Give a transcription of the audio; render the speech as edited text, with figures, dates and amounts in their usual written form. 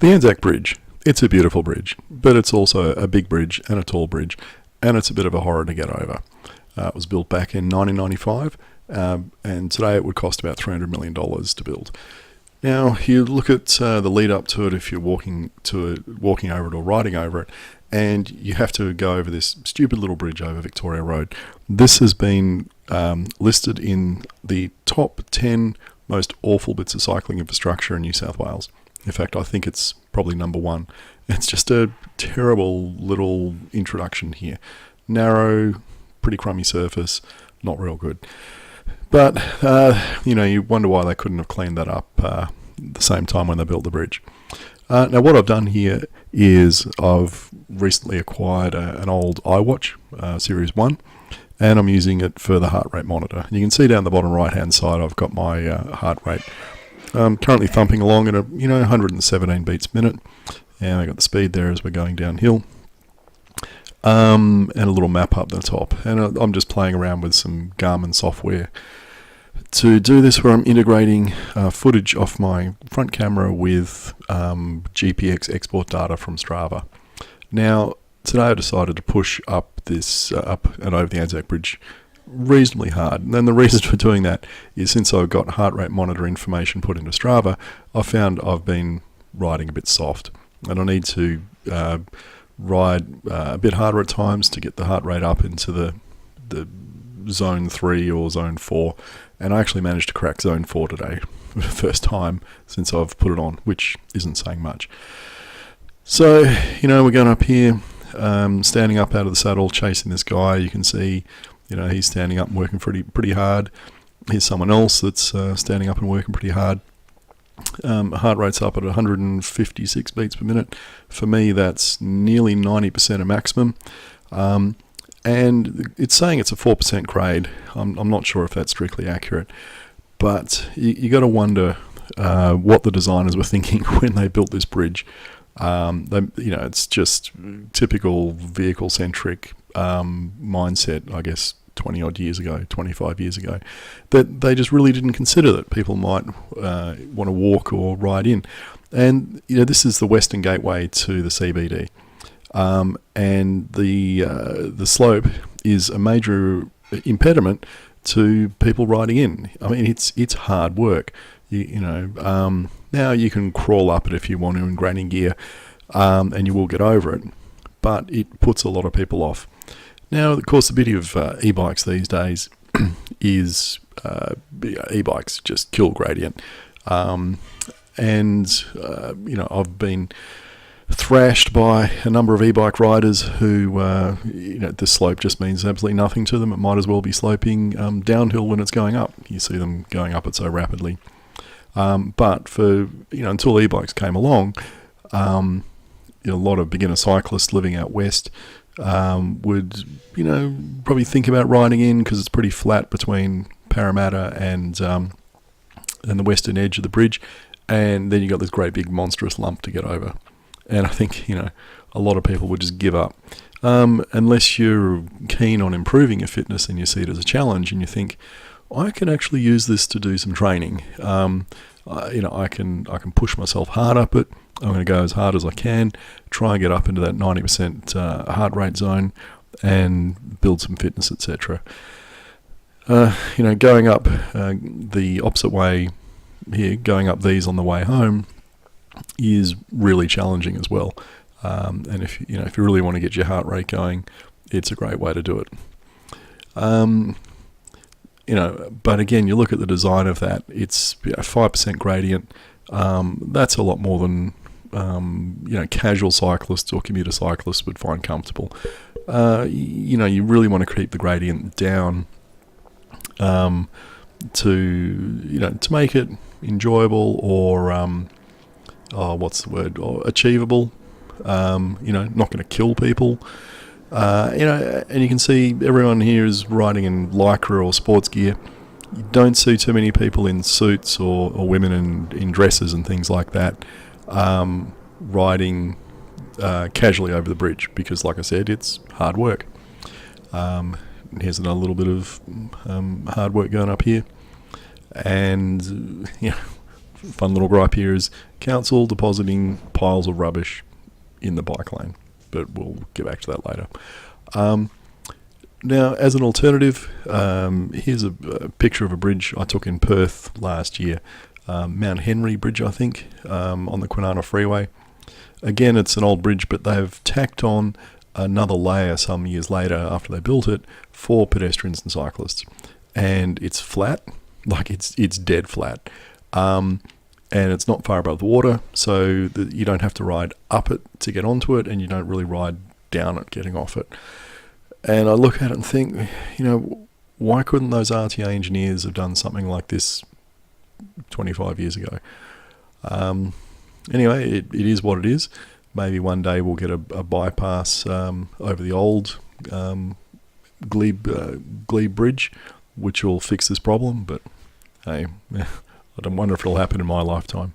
The Anzac Bridge. It's a beautiful bridge, but it's also a big bridge and a tall bridge, and it's a bit of a horror to get over. It was built back in 1995, and today it would cost about $300 million to build. Now, you look at the lead up to it if you're walking over it or riding over it, and you have to go over this stupid little bridge over Victoria Road. This has been listed in the top 10 most awful bits of cycling infrastructure in New South Wales. In fact, I think it's probably number one. It's just a terrible little introduction here. Narrow, pretty crummy surface, not real good. But, you wonder why they couldn't have cleaned that up the same time when they built the bridge. Now, what I've done here is I've recently acquired an old iWatch, Series 1, and I'm using it for the heart rate monitor. You can see down the bottom right-hand side I've got my heart rate. I'm currently thumping along at 117 beats a minute, and I got the speed there as we're going downhill, and a little map up the top. And I'm just playing around with some Garmin software to do this, where I'm integrating footage off my front camera with GPX export data from Strava. Now, today I decided to push up and over the Anzac Bridge reasonably hard. And then the reason for doing that is, since I've got heart rate monitor information put into Strava, I found I've been riding a bit soft, and I need to ride a bit harder at times to get the heart rate up into the zone 3 or zone 4. And I actually managed to crack zone 4 today for the first time since I've put it on, which isn't saying much. So, we're going up here, standing up out of the saddle, chasing this guy. You can see, he's standing up and working pretty hard. Here's someone else that's standing up and working pretty hard. Heart rate's up at 156 beats per minute. For me, that's nearly 90% of maximum. And it's saying it's a 4% grade. I'm not sure if that's strictly accurate, but you got to wonder what the designers were thinking when they built this bridge. It's just typical vehicle-centric mindset, I guess, 20-odd years ago, 25 years ago, that they just really didn't consider that people might want to walk or ride in. And, this is the Western Gateway to the CBD. And the slope is a major impediment to people riding in. I mean, it's hard work. Now you can crawl up it if you want to in granny gear, and you will get over it, but it puts a lot of people off. Now, of course, the beauty of e-bikes these days is e-bikes just kill gradient. I've been thrashed by a number of e-bike riders who, the slope just means absolutely nothing to them. It might as well be sloping downhill when it's going up. You see them going up it so rapidly. But for, until e-bikes came along, a lot of beginner cyclists living out west would, probably think about riding in because it's pretty flat between Parramatta and the western edge of the bridge. And then you got this great big monstrous lump to get over. And I think, a lot of people would just give up. Unless you're keen on improving your fitness and you see it as a challenge and you think, I can actually use this to do some training. I can push myself hard up it. I'm going to go as hard as I can, try and get up into that 90% heart rate zone and build some fitness, etc. Going up the opposite way here, going up these on the way home, is really challenging as well. And if you really want to get your heart rate going, it's a great way to do it. But again, you look at the design of that, it's 5% gradient. That's a lot more than casual cyclists or commuter cyclists would find comfortable. You really want to keep the gradient down to make it enjoyable or or achievable. Not going to kill people. And you can see everyone here is riding in lycra or sports gear. You don't see too many people in suits or women in dresses and things like that riding casually over the bridge because, like I said, it's hard work. Here's another little bit of hard work going up here. And, fun little gripe here is council depositing piles of rubbish in the bike lane, but we'll get back to that later. Now, as an alternative, here's a picture of a bridge I took in Perth last year, Mount Henry Bridge, I think, on the Kwinana Freeway. Again, it's an old bridge, but they've tacked on another layer some years later after they built it for pedestrians and cyclists. And it's flat, like it's dead flat. And it's not far above the water, so that you don't have to ride up it to get onto it, and you don't really ride down it getting off it. And I look at it and think, why couldn't those RTA engineers have done something like this 25 years ago? Anyway, it is what it is. Maybe one day we'll get a bypass over the old Glebe Bridge, which will fix this problem, but hey, I don't wonder if it'll happen in my lifetime.